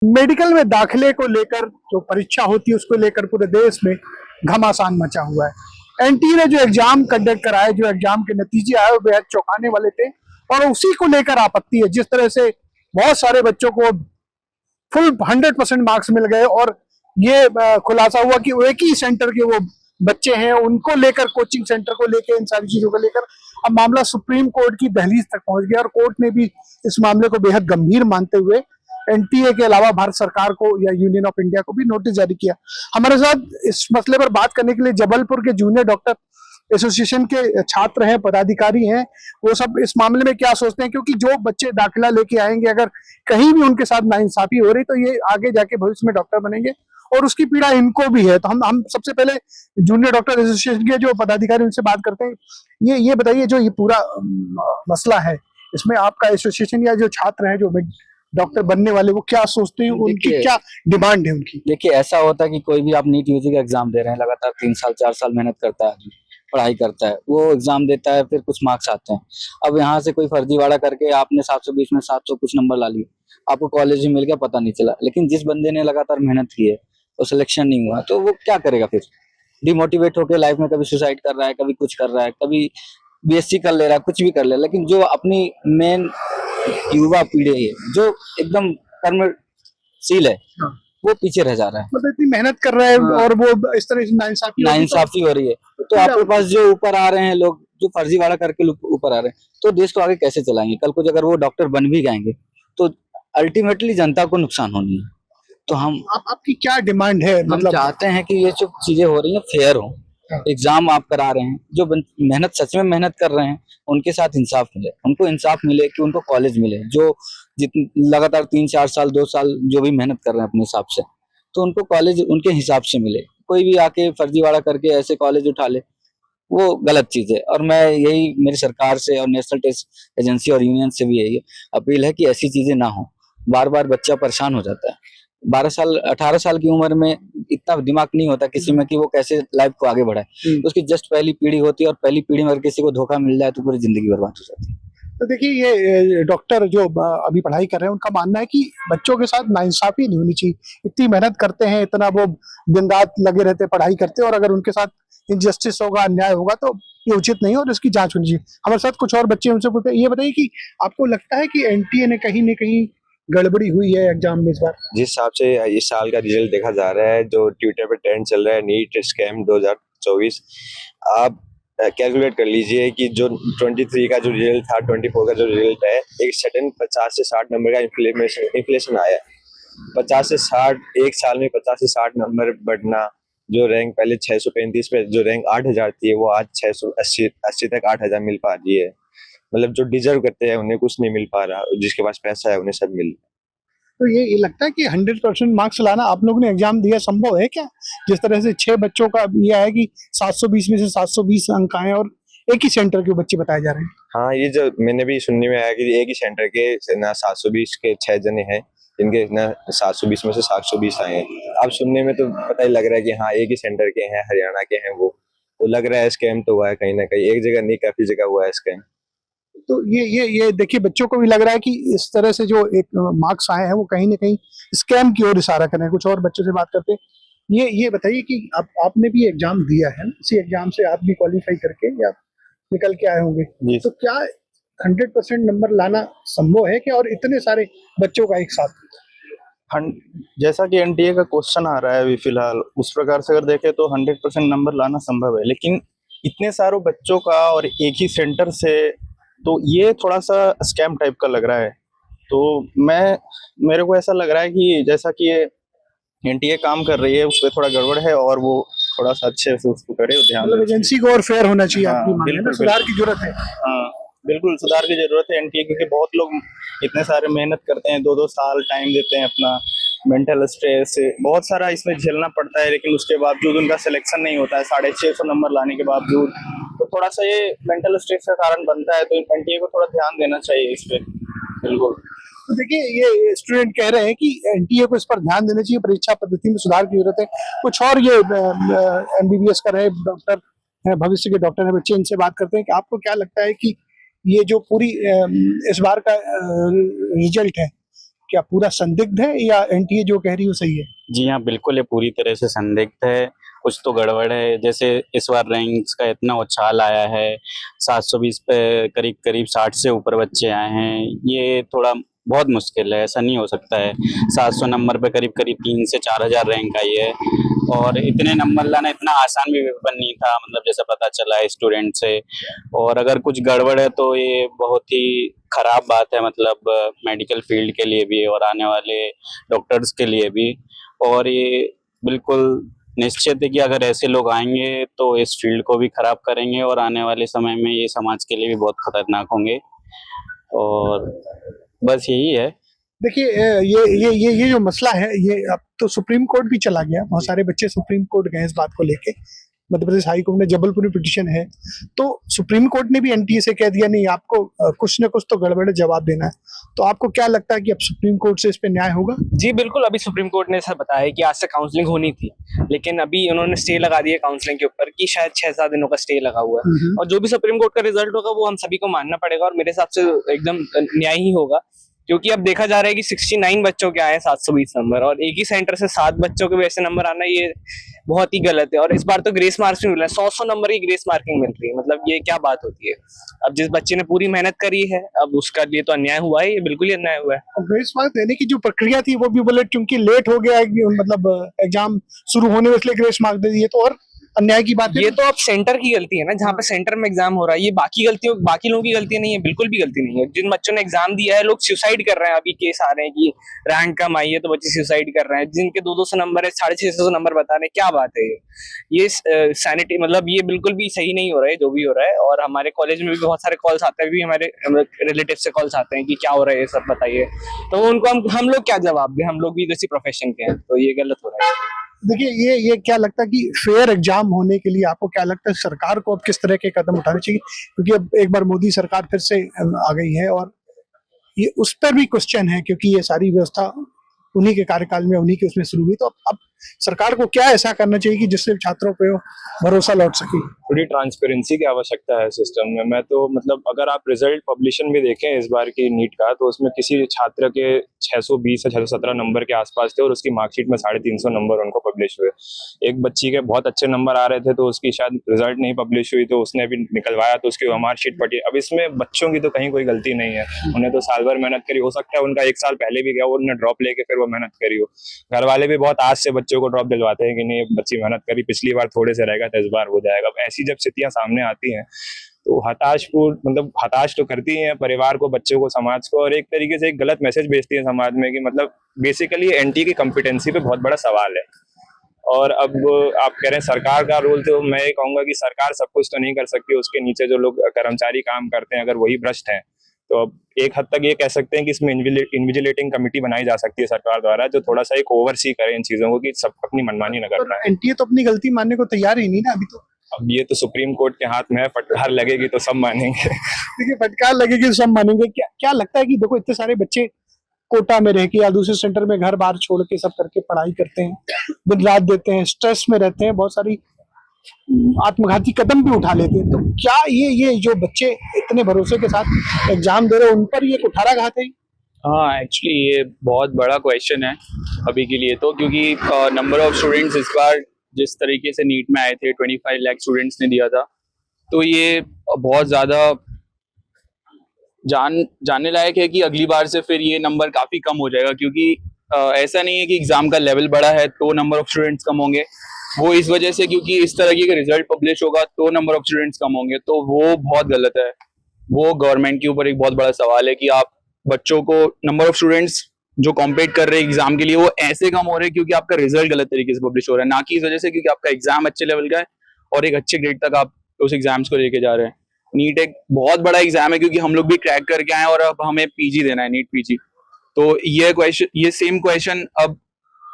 Medical में दाखिले को लेकर जो परीक्षा होती है उसको लेकर पूरे देश में घमासान मचा हुआ है। एनटीए ने जो एग्जाम कंडक्ट कराए, जो एग्जाम के नतीजे आए, वो बेहद चौंकाने वाले थे और उसी को लेकर आपत्ति है। जिस तरह से बहुत सारे बच्चों को फुल 100% मार्क्स मिल गए और ये खुलासा हुआ कि एक ही सेंटर के वो बच्चे हैं, उनको लेकर, कोचिंग सेंटर को लेकर, इन सारी चीजों को लेकर अब मामला सुप्रीम कोर्ट की दहलीज तक पहुंच गया और कोर्ट ने भी इस मामले को बेहद गंभीर मानते हुए एनटीए के अलावा भारत सरकार को या यूनियन ऑफ इंडिया को भी नोटिस जारी किया। हमारे साथ इस मसले पर बात करने के लिए जबलपुर के जूनियर डॉक्टर एसोसिएशन के छात्र हैं, पदाधिकारी हैं, वो सब इस मामले में क्या सोचते हैं, क्योंकि जो बच्चे दाखिला लेके आएंगे, अगर कहीं भी उनके साथ नाइंसाफी हो रही तो ये आगे जाके भविष्य में डॉक्टर बनेंगे और उसकी पीड़ा इनको भी है। तो हम सबसे पहले जूनियर डॉक्टर एसोसिएशन के जो पदाधिकारी उनसे बात करते हैं। ये बताइए, जो ये पूरा मसला है, इसमें आपका एसोसिएशन या जो छात्र हैं जो डॉक्टर बनने वाले, वो क्या सोचते हैं, उनकी क्या डिमांड है उनकी? देखिए, ऐसा होता है कि कोई भी आप नीट यूजी का एग्जाम दे रहे हैं, लगातार 3 साल 4 साल मेहनत करता है आदमी, पढ़ाई करता है, वो एग्जाम देता है, फिर कुछ मार्क्स आते हैं। अब यहाँ से कोई फर्जीवाड़ा करके आपने 720 में 700 कुछ नंबर ला लिए, आपको कॉलेज में मिल गया, पता नहीं चला। लेकिन जिस बंदे ने लगातार मेहनत की है और सिलेक्शन नहीं हुआ, तो वो क्या करेगा? फिर डिमोटिवेट होकर लाइफ में कभी सुसाइड कर रहा है, कभी कुछ कर रहा है, कभी बीएससी कर ले रहा है, कुछ भी कर ले। लेकिन जो अपनी मेन युवा पीढ़ी है, जो एकदम कर्मशील है, हाँ। वो पीछे रह जा रहा है। मतलब इतनी मेहनत कर रहे हैं हाँ। और वो इस तरह से नाइंसाफी हो रही है। तो आपके पास जो ऊपर आ रहे हैं लोग, जो फर्जीवाड़ा करके ऊपर आ रहे हैं, तो देश को आगे कैसे चलाएंगे? कल को अगर वो डॉक्टर बन भी जाएंगे तो अल्टीमेटली जनता को नुकसान होनी है। तो आपकी क्या डिमांड है? मतलब चाहते हैं कि ये जो चीजें हो रही हैं फेयर हो। एग्जाम आप करा रहे हैं, जो मेहनत सच में मेहनत कर रहे हैं, उनके साथ इंसाफ मिले, उनको इंसाफ मिले कि उनको कॉलेज मिले। जो लगातार 3-4 साल 2 साल जो भी मेहनत कर रहे हैं अपने हिसाब से, तो उनको कॉलेज उनके हिसाब से मिले। कोई भी आके फर्जीवाड़ा करके ऐसे कॉलेज उठा ले, वो गलत चीज है। और मैं यही मेरी सरकार से और नेशनल टेस्ट एजेंसी और यूनियन से भी यही अपील है कि ऐसी चीजें ना हो। बार बार बच्चा परेशान हो जाता है। 12 साल 18 साल की उम्र में इतना दिमाग नहीं होता किसी में कि वो कैसे लाइफ को आगे बढ़ाए। उसकी जस्ट पहली पीढ़ी होती है और पहली पीढ़ी में अगर किसी को धोखा मिल जाए तो पूरी जिंदगी बर्बाद हो जाती है। तो देखिए, ये डॉक्टर जो अभी पढ़ाई कर रहे हैं, उनका मानना है कि बच्चों के साथ नाइंसाफी नहीं होनी चाहिए। इतनी मेहनत करते हैं, इतना वो दिन रात लगे रहते हैं, पढ़ाई करते हैं, और अगर उनके साथ इनजस्टिस होगा, अन्याय होगा, तो ये उचित नहीं है और इसकी जांच होनी चाहिए। हमारे साथ कुछ और बच्चे, उनसे पूछते हैं। ये बताइए कि आपको लगता है कि एनटीए ने कहीं न कहीं गड़बड़ी हुई है एग्जाम में इस बार? जिस हिसाब से इस साल का रिजल्ट देखा जा रहा है, जो ट्विटर पे ट्रेंड चल रहा है, नीट स्कैम 2024, आप कैलकुलेट कर लीजिए कि जो 23 का जो रिजल्ट था, 24 का जो रिजल्ट है, एक सडन 50 से 60 नंबर का इन्फ्लेशन आया। 50 से 60, एक साल में 50 से 60 नंबर बढ़ना। जो रैंक पहले 635 पे जो रैंक 8000 थी, वो आज 680 तक 8000 मिल पा रही है। मतलब जो डिजर्व करते हैं उन्हें कुछ नहीं मिल पा रहा, जिसके पास पैसा है उन्हें सब मिल। तो ये लगता है कि 100% मार्क्स लाना, आप लोगों ने एग्जाम दिया, संभव है क्या? जिस तरह से 6 बच्चों का यह है कि 720 में से 720 अंक आए और एक ही सेंटर के बच्चे बताए जा रहे हैं। हाँ, ये जो मैंने भी सुनने में आया कि एक ही सेंटर के ना 720 के 6 जने हैं, जिनके ना 720 में से 720 आए हैं। अब सुनने में तो पता ही लग रहा है कि हाँ, एक ही सेंटर के हैं, हरियाणा के हैं। वो तो लग रहा है स्कैम तो हुआ है कहीं ना कहीं, एक जगह नहीं काफी जगह हुआ है स्कैम। तो ये देखिए, बच्चों को भी लग रहा है कि इस तरह से जो एक मार्क्स आए हैं वो कहीं ना कहीं स्कैम की ओर इशारा कर रहे हैं। कुछ और बच्चों से बात करते हैं। ये बताइए कि आपने भी एग्जाम दिया है, इसी एग्जाम से आप भी क्वालिफाई करके या निकल के आए होंगे, तो क्या 100% नंबर लाना संभव है क्या, और इतने सारे बच्चों का एक साथ? जैसा कि एनटीए का क्वेश्चन आ रहा है अभी फिलहाल, उस प्रकार से अगर देखें तो 100% नंबर लाना संभव है, लेकिन इतने सारों बच्चों का और एक ही सेंटर से, तो ये थोड़ा सा स्कैम टाइप का लग रहा है। तो मेरे को ऐसा लग रहा है कि जैसा कि ये एनटीए काम कर रही है, उस पर थोड़ा गड़बड़ है और वो थोड़ा सा अच्छे से उसको करे, ध्यान। मतलब एजेंसी को और फेयर होना चाहिए। हाँ, आपकी मांग है ना, सुधार की जरूरत है। हाँ, बिल्कुल सुधार की जरूरत है एनटीए, क्योंकि बहुत लोग इतने सारे मेहनत करते हैं, 2-2 साल टाइम देते हैं अपना, मेंटल स्ट्रेस बहुत सारा इसमें झेलना पड़ता है, लेकिन उसके बावजूद उनका सिलेक्शन नहीं होता है 650 नंबर लाने के बावजूद। तो थोड़ा सा ये मेंटल स्ट्रेस का कारण बनता है। तो एनटीए को थोड़ा ध्यान देना चाहिए इस पे। बिल्कुल। तो देखिए, ये स्टूडेंट कह रहे हैं कि एनटीए को इस पर ध्यान देना चाहिए, परीक्षा पद्धति में सुधार की जरूरत है। कुछ और ये एमबीबीएस कर रहे डॉक्टर, भविष्य के डॉक्टर है बच्चे, इनसे बात करते हैं कि आपको क्या लगता है कि ये जो पूरी इस बार का रिजल्ट है, क्या पूरा संदिग्ध है या एनटीए जो कह रही है वो सही है? जी हाँ, बिल्कुल ये पूरी तरह से संदिग्ध है, कुछ तो गड़बड़ है। जैसे इस बार रैंक्स का इतना उछाल आया है, 720 पे करीब करीब 60 से ऊपर बच्चे आए हैं, ये थोड़ा बहुत मुश्किल है, ऐसा नहीं हो सकता है। 700 नंबर पे करीब करीब 3 से 4000 रैंक आई है और इतने नंबर लाना इतना आसान भी पेपर नहीं था, मतलब जैसा पता चला है स्टूडेंट से। और अगर कुछ गड़बड़ है तो ये बहुत ही खराब बात है, मतलब मेडिकल फील्ड के लिए भी और आने वाले डॉक्टर्स के लिए भी। और ये बिल्कुल निश्चित है कि अगर ऐसे लोग आएंगे तो इस फील्ड को भी खराब करेंगे और आने वाले समय में ये समाज के लिए भी बहुत खतरनाक होंगे। और बस यही है। देखिए ये जो मसला है, ये अब तो सुप्रीम कोर्ट भी चला गया, बहुत सारे बच्चे सुप्रीम कोर्ट गए इस बात को लेके। मध्य प्रदेश हाई कोर्ट में जबलपुर में पिटीशन है, तो सुप्रीम कोर्ट ने भी एनटीए से कह दिया नहीं, आपको कुछ न कुछ तो गड़बड़ जवाब देना है। तो आपको क्या लगता है कि अब सुप्रीम कोर्ट से इस पे न्याय होगा? जी बिल्कुल, अभी सुप्रीम कोर्ट ने ऐसा बताया कि आज से काउंसलिंग होनी थी, लेकिन अभी उन्होंने स्टे लगा दिया काउंसलिंग के ऊपर कि शायद 6-7 दिनों का स्टे लगा हुआ है। और जो भी सुप्रीम कोर्ट का रिजल्ट होगा वो हम सभी को मानना पड़ेगा और मेरे हिसाब से एकदम न्याय ही होगा, क्योंकि अब देखा जा रहा है कि 69 बच्चों के आए 720 नंबर और एक ही सेंटर से 7 बच्चों के वैसे नंबर आना ये बहुत ही गलत है। और इस बार तो ग्रेस मार्क्स भी मिल रहा है, 100 नंबर की ग्रेस मार्किंग मिल रही है, मतलब ये क्या बात होती है। अब जिस बच्चे ने पूरी मेहनत करी है अब उसका लिए तो अन्याय हुआ है, ये बिल्कुल ही अन्याय हुआ है। और ग्रेस मार्क्स देने की जो प्रक्रिया थी वो भी बोले क्योंकि लेट हो गया, मतलब एग्जाम शुरू होने में इसलिए ग्रेस मार्क्स दे दिए, तो और अन्याय की बात है। ये तो अब सेंटर की गलती है ना, जहाँ पे सेंटर में एग्जाम हो रहा है, ये बाकी लोगों की गलती नहीं है, बिल्कुल भी गलती नहीं है। जिन बच्चों ने एग्जाम दिया है, लोग सुसाइड कर रहे हैं, अभी केस आ रहे हैं कि रैंक कम आई है तो बच्चे सुसाइड कर रहे हैं। जिनके 200 नंबर है 650 नंबर बता रहे हैं, क्या बात है ये सैनिटी, मतलब ये बिल्कुल भी सही नहीं हो रहा है जो भी हो रहा है। और हमारे कॉलेज में भी बहुत सारे कॉल्स आते हैं, भी हमारे रिलेटिव से कॉल्स आते हैं कि क्या हो रहा है ये सब बताइए, तो उनको हम लोग क्या जवाब दें, हम लोग भी इसी प्रोफेशन के हैं, तो ये गलत हो रहा है। देखिए ये क्या लगता है कि फेयर एग्जाम होने के लिए आपको क्या लगता है सरकार को अब किस तरह के कदम उठाने चाहिए? क्योंकि अब एक बार मोदी सरकार फिर से आ गई है और ये उस पर भी क्वेश्चन है, क्योंकि ये सारी व्यवस्था उन्हीं के कार्यकाल में उन्हीं के उसमें शुरू हुई। तो अब सरकार को क्या ऐसा करना चाहिए कि जिससे छात्रों पे भरोसा लौट सके? थोड़ी ट्रांसपेरेंसी की आवश्यकता है सिस्टम में। मैं तो मतलब अगर आप रिजल्ट पब्लिशन भी देखें इस बार की नीट का, तो उसमें किसी छात्र के 620 या 617 नंबर के आसपास थे और उसकी मार्कशीट में 350 नंबर उनको पब्लिश हुए। एक बच्ची के बहुत अच्छे नंबर आ रहे थे तो उसकी शायद रिजल्ट नहीं पब्लिश हुई, तो उसने भी निकलवाया तो उसकी मार्कशीट फटी। अब इसमें बच्चों की तो कहीं कोई गलती नहीं है, उन्हें तो साल भर मेहनत करी, हो सकता है उनका 1 साल पहले भी गया वो उन्होंने ड्रॉप लेके फिर वो मेहनत करी हो। घर वाले भी बहुत आज से बच्चों को ड्रॉप दिलवाते हैं कि नहीं बच्ची मेहनत करी, पिछली बार थोड़े से रहेगा तो इस बार हो जाएगा। अब ऐसी जब स्थितियां सामने आती हैं तो हताश तो करती हैं परिवार को, बच्चों को, समाज को, और एक तरीके से एक गलत मैसेज भेजती है समाज में कि मतलब बेसिकली एनटीए की कॉम्पिटेंसी पे बहुत बड़ा सवाल है। और अब आप कह रहे हैं सरकार का रोल, तो मैं ये कहूंगा कि सरकार सब कुछ तो नहीं कर सकती, उसके नीचे जो लोग कर्मचारी काम करते हैं अगर वही भ्रष्ट हैं तो अब एक हद तक ये कह सकते हैं कि इसमें इन्विजिलेटिंग कमेटी बनाई जा सकती है सरकार द्वारा, जो थोड़ा सा एक ओवरसी करे इन चीजों को कि सब अपनी मनमानी न कर पाए। एनटीए तो अपनी गलती मानने को तैयार ही नहीं ना अभी तो। अब ये तो सुप्रीम कोर्ट के हाथ में है, फटकार लगेगी तो सब मानेंगे। देखिए फटकार लगेगी तो सब मानेंगे। क्या लगता है कि देखो इतने सारे बच्चे कोटा में रह के या दूसरे सेंटर में घर बार छोड़ के सब करके पढ़ाई करते हैं, दिन रात देते हैं, स्ट्रेस में रहते हैं, बहुत सारी आत्मघाती कदम भी उठा लेते हैं, तो क्या ये जो बच्चे इतने भरोसे के साथ एग्जाम दे रहे हैं उन पर ये कुठाराघात है? हाँ, एक्चुअली ये बहुत बड़ा क्वेश्चन है अभी के लिए तो, क्योंकि नंबर ऑफ स्टूडेंट्स इस बार जिस तरीके से नीट में आए थे 25 लाख स्टूडेंट्स ने दिया था, तो ये बहुत ज़्यादा जानने लायक है कि अगली बार से फिर ये नंबर काफ़ी कम हो जाएगा, क्योंकि ऐसा नहीं है कि एग्ज़ाम का लेवल बड़ा है तो नंबर ऑफ स्टूडेंट्स कम होंगे, वो इस वजह से क्योंकि इस तरह की रिजल्ट पब्लिश होगा तो नंबर ऑफ स्टूडेंट्स कम होंगे, तो वो बहुत गलत है। वो गवर्नमेंट के ऊपर एक बहुत बड़ा सवाल है कि आप बच्चों को नंबर ऑफ स्टूडेंट्स जो कॉम्पीट कर रहे हैं एग्जाम के लिए वो ऐसे कम हो रहे हैं क्योंकि आपका रिजल्ट गलत तरीके से पब्लिश हो रहा है, ना कि इस वजह से क्योंकि आपका एग्जाम अच्छे लेवल का है और एक अच्छे ग्रेड तक आप उस एग्जाम्स को लेके जा रहे हैं। नीट एक बहुत बड़ा एग्जाम है क्योंकि हम लोग भी क्रैक करके आए और अब हमें पीजी देना है, नीट पीजी। तो ये सेम क्वेश्चन अब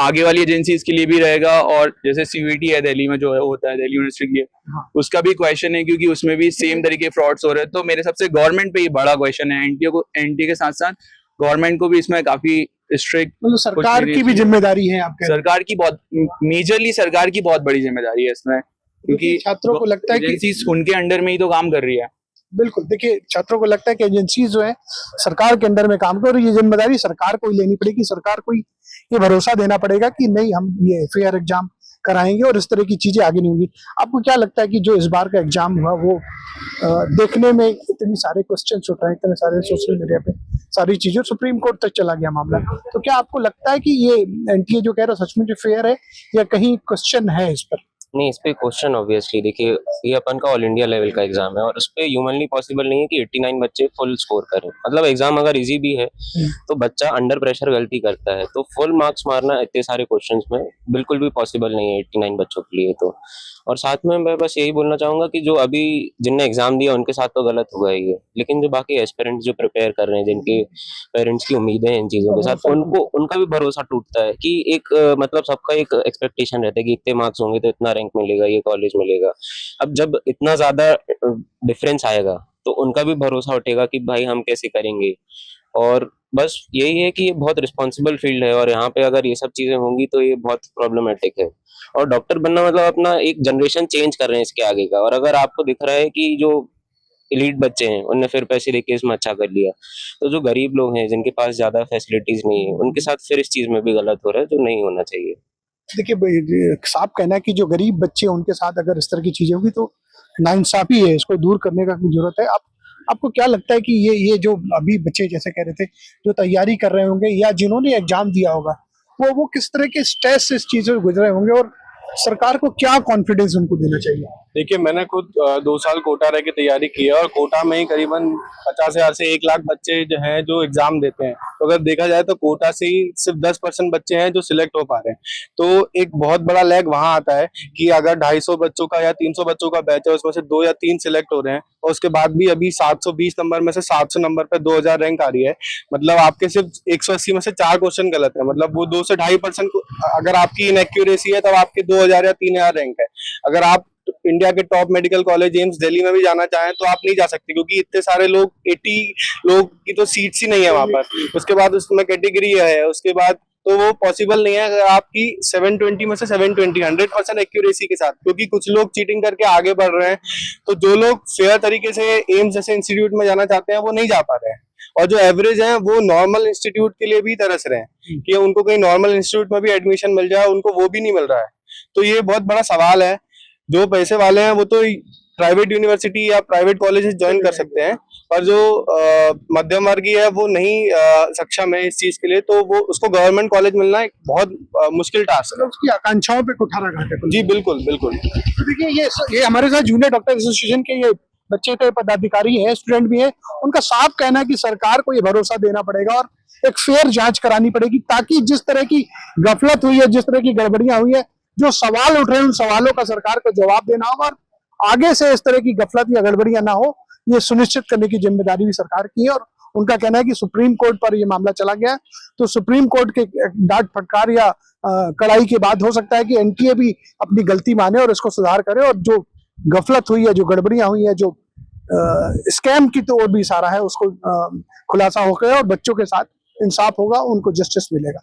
आगे वाली एजेंसीज के लिए भी रहेगा, और जैसे सीयूईटी है दिल्ली में जो है होता है दिल्ली यूनिवर्सिटी के लिए, उसका भी क्वेश्चन है क्योंकि उसमें भी सेम तरीके फ्रॉड्स हो रहे हैं। तो मेरे सबसे गवर्नमेंट पे ये बड़ा क्वेश्चन है, एनटीए के साथ साथ गवर्नमेंट को भी इसमें काफी स्ट्रिक्ट, मतलब सरकार की भी जिम्मेदारी है आपके? सरकार की बहुत मेजरली सरकार की बहुत बड़ी जिम्मेदारी है इसमें, क्योंकि छात्रों को लगता है कि एजेंसीज उनके अंडर में ही तो काम कर रही है। बिल्कुल, देखिए छात्रों को लगता है कि एजेंसी जो है सरकार के अंडर में काम करे और ये जिम्मेदारी सरकार को ही लेनी पड़ेगी। सरकार को ही ये भरोसा देना पड़ेगा कि नहीं, हम ये फेयर एग्जाम कराएंगे और इस तरह की चीजें आगे नहीं होंगी। आपको क्या लगता है कि जो इस बार का एग्जाम हुआ वो देखने में इतनी सारे क्वेश्चन उठ रहे हैं, इतने सारे सोशल मीडिया पे सारी चीजें, सुप्रीम कोर्ट तक चला गया मामला, तो क्या आपको लगता है कि ये एनटीए जो कह रहा है सच में फेयर है या कहीं क्वेश्चन है इस पर? नहीं, इस पे क्वेश्चन ऑब्वियसली देखिए, ये अपन का ऑल इंडिया लेवल का एग्जाम है और उस पे ह्यूमनली पॉसिबल नहीं है कि 89 बच्चे फुल स्कोर करें। मतलब एग्जाम अगर इजी भी है तो बच्चा अंडर प्रेशर गलती करता है, तो फुल मार्क्स मारना इतने सारे क्वेश्चंस में बिल्कुल भी पॉसिबल नहीं है 89 बच्चों के लिए। तो और साथ में मैं बस यही बोलना चाहूंगा कि जो अभी जिनने एग्जाम दिया उनके साथ तो गलत हुआ ही है, लेकिन जो बाकी एस्पिरेंट्स जो प्रिपेयर कर रहे हैं, जिनके पेरेंट्स की उम्मीदें हैं इन चीजों के साथ, उनको उनका भी भरोसा टूटता है कि एक मतलब सबका एक एक्सपेक्टेशन रहता है कि इतने मार्क्स होंगे तो इतना रैंक मिलेगा, ये कॉलेज मिलेगा। अब जब इतना ज्यादा डिफरेंस आएगा तो उनका भी भरोसा उठेगा कि भाई हम कैसे करेंगे। और बस यही है कि ये बहुत रिस्पॉन्सिबल फील्ड है और यहाँ पे अगर ये सब चीजें होंगी तो ये बहुत प्रॉब्लमेटिक है। और डॉक्टर बनना मतलब अपना एक जनरेशन चेंज कर रहे हैं इसके आगे का। और अगर आपको दिख रहा है कि जो एलीट बच्चे हैं उनने फिर पैसे देके इसमें अच्छा कर लिया, तो जो गरीब लोग हैं जिनके पास ज्यादा फैसिलिटीज नहीं है उनके साथ फिर इस चीज में भी गलत हो रहा है, जो नहीं होना चाहिए। देखिए साफ कहना है कि जो गरीब बच्चे हैं उनके साथ अगर इस तरह की चीजें होगी तो नाइंसाफी है, इसको दूर करने का जरूरत है। आपको क्या लगता है कि ये जो अभी बच्चे जैसे कह रहे थे जो तैयारी कर रहे होंगे या जिन्होंने एग्जाम दिया होगा वो किस तरह के स्ट्रेस से इस चीजों से गुजरे होंगे और सरकार को क्या कॉन्फिडेंस उनको देना चाहिए? देखिए, मैंने खुद 2 साल कोटा रह के तैयारी की है और कोटा में ही करीबन 50,000 से 1 लाख बच्चे जो हैं जो एग्जाम देते हैं। तो अगर देखा जाए तो कोटा से ही सिर्फ 10% बच्चे हैं जो सिलेक्ट हो पा रहे हैं। तो एक बहुत बड़ा लैग वहां आता है कि अगर 250 बच्चों का या 300 बच्चों का बैच है, उसमें से 2 या 3 सिलेक्ट हो रहे हैं और उसके बाद भी अभी 720 नंबर में से 700 नंबर पे 2000 रैंक आ रही है। मतलब आपके सिर्फ 180 में से 4 क्वेश्चन गलत है। मतलब वो 2 से 2.5% अगर आपकी इनएक्यूरेसी है तब आपके 2000 या 3000 रैंक है। अगर आप इंडिया के top medical college AIIMS Delhi में भी जाना चाहें तो आप नहीं जा सकते, क्योंकि इतने सारे लोग 80 लोग की तो सीट्स ही नहीं है वहां पर। उसके बाद उसमें कैटेगरी है, उसके बाद तो वो पॉसिबल नहीं है अगर आपकी 720 में से 720 100% एक्यूरेसी के साथ, क्योंकि कुछ लोग चीटिंग करके आगे बढ़ रहे हैं। तो जो लोग फेयर तरीके से एम्स जैसे इंस्टीट्यूट में जाना चाहते हैं वो नहीं जा पा रहे हैं, और जो एवरेज हैं वो नॉर्मल इंस्टीट्यूट के लिए भी तरस रहे हैं कि उनको कहीं नॉर्मल इंस्टीट्यूट में भी एडमिशन मिल जाए, उनको वो भी नहीं मिल रहा है। तो ये बहुत बड़ा सवाल है। जो पैसे वाले हैं वो तो प्राइवेट यूनिवर्सिटी या प्राइवेट कॉलेजेस ज्वाइन कर सकते हैं, पर जो मध्यम वर्गीय है वो नहीं सक्षम है इस चीज के लिए, तो वो उसको गवर्नमेंट कॉलेज मिलना एक बहुत मुश्किल टास्क है। उसकी आकांक्षाओं पे कुठारा घाटे। जी बिल्कुल बिल्कुल। तो देखिए ये हमारे साथ जूनियर डॉक्टर एसोसिएशन के ये बच्चे थे, पदाधिकारी हैं, स्टूडेंट भी है। उनका साफ कहना है कि सरकार को ये भरोसा देना पड़ेगा और एक फेयर जांच करानी पड़ेगी, ताकि जिस तरह की गफलत हुई है, जिस तरह की गड़बड़ियां हुई है, जो सवाल उठ रहे हैं उन सवालों का सरकार को जवाब देना होगा और आगे से इस तरह की गफलत या गड़बड़ियां ना हो, ये सुनिश्चित करने की जिम्मेदारी भी सरकार की है। और उनका कहना है कि सुप्रीम कोर्ट पर ये मामला चला गया, तो सुप्रीम कोर्ट के डांट फटकार या कड़ाई के बाद हो सकता है कि एनटीए भी अपनी गलती माने और इसको सुधार करे, और जो गफलत हुई है, जो गड़बड़ियां हुई है, जो स्कैम की तो और भी इशारा है, उसको खुलासा हो गया और बच्चों के साथ इंसाफ होगा, उनको जस्टिस मिलेगा।